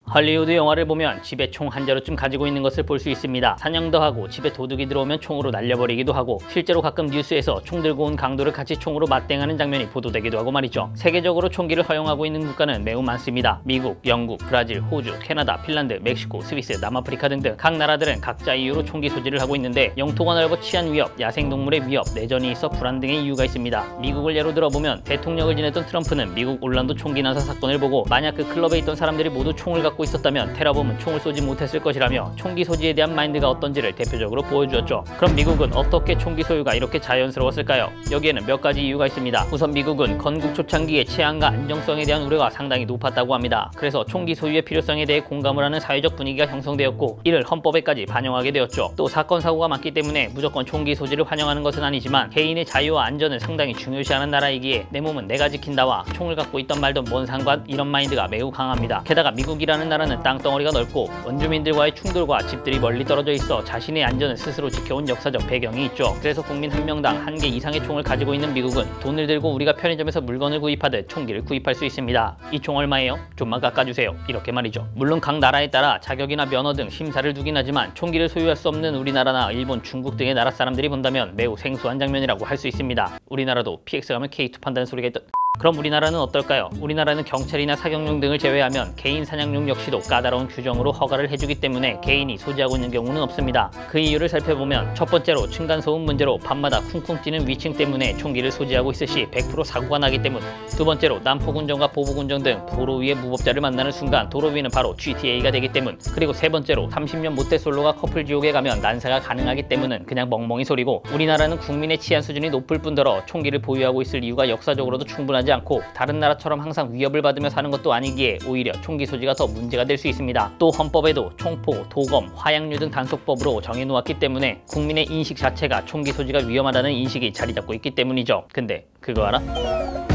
할리우드 영화를 보면 집에 총 한 자루쯤 가지고 있는 것을 볼 수 있습니다. 사냥도 하고 집에 도둑이 들어오면 총으로 날려버리기도 하고 실제로 가끔 뉴스에서 총 들고 온 강도를 같이 총으로 맞대응하는 장면이 보도되기도 하고 말이죠. 세계적으로 총기를 허용하고 있는 국가는 매우 많습니다. 미국, 영국, 브라질, 호주, 캐나다, 핀란드, 멕시코, 스위스, 남아프리카 등등 각 나라들은 각자 이유로 총기 소지를 하고 있는데 영토가 넓어 치안 위협, 야생동물의 위협, 내전이 있어 불안 등의 이유가 있습니다. 미국을 예로 들어보면 대통령을 지냈던 트럼프는 미국 올란도 총기 난사 사건을 보고 만약 그 클럽에 있던 사람들이 모두 총을 갖고 있었다면 테러범은 총을 쏘지 못했을 것이라며 총기 소지에 대한 마인드가 어떤지를 대표적으로 보여주었죠. 그럼 미국은 어떻게 총기 소유가 이렇게 자연스러웠을까요? 여기에는 몇 가지 이유가 있습니다. 우선 미국은 건국 초창기에 치안과 안정성에 대한 우려가 상당히 높았다고 합니다. 그래서 총기 소유의 필요성에 대해 공감을 하는 사회적 분위기가 형성되었고 이를 헌법에까지 반영하게 되었죠. 또 사건 사고가 많기 때문에 무조건 총기 소지를 환영하는 것은 아니지만 개인의 자유와 안전을 상당히 중요시하는 나라이기에 내 몸은 내가 지킨다와 총을 갖고 있던 말던 뭔 상관 이런 마인드가 매우 강합니다. 게다가 미국이라는 나라는 땅덩어리가 넓고 원주민들과의 충돌과 집들이 멀리 떨어져 있어 자신의 안전을 스스로 지켜온 역사적 배경이 있죠. 그래서 국민 한 명당 한 개 이상의 총을 가지고 있는 미국은 돈을 들고 우리가 편의점에서 물건을 구입하듯 총기를 구입할 수 있습니다. 이 총 얼마예요? 좀만 깎아주세요. 이렇게 말이죠. 물론 각 나라에 따라 자격이나 면허 등 심사를 두긴 하지만 총기를 소유할 수 없는 우리나라나 일본, 중국 등의 나라 사람들이 본다면 매우 생소한 장면이라고 할 수 있습니다. 우리나라도 PX 가면 K2 판다는 소리가 있던. 그럼 우리나라는 어떨까요? 우리나라는 경찰이나 사격용 등을 제외하면 개인 사냥용 역시도 까다로운 규정으로 허가를 해주기 때문에 개인이 소지하고 있는 경우는 없습니다. 그 이유를 살펴보면 첫 번째로 층간소음 문제로 밤마다 쿵쿵 뛰는 위층 때문에 총기를 소지하고 있을 시 100% 사고가 나기 때문. 두 번째로 난폭운전과 보복운전 등 도로 위의 무법자를 만나는 순간 도로 위는 바로 GTA가 되기 때문. 그리고 세 번째로 30년 모태솔로가 커플 지옥에 가면 난사가 가능하기 때문은 그냥 멍멍이 소리고 우리나라는 국민의 치안 수준이 높을 뿐더러 총기를 보유하고 있을 이유가 역사적으로도 충분하지 않고 다른 나라처럼 항상 위협을 받으며 사는 것도 아니기에 오히려 총기 소지가 더 문제가 될 수 있습니다. 또 헌법에도 총포, 도검, 화약류 등 단속법으로 정해놓았기 때문에 국민의 인식 자체가 총기 소지가 위험하다는 인식이 자리 잡고 있기 때문이죠. 근데 그거 알아?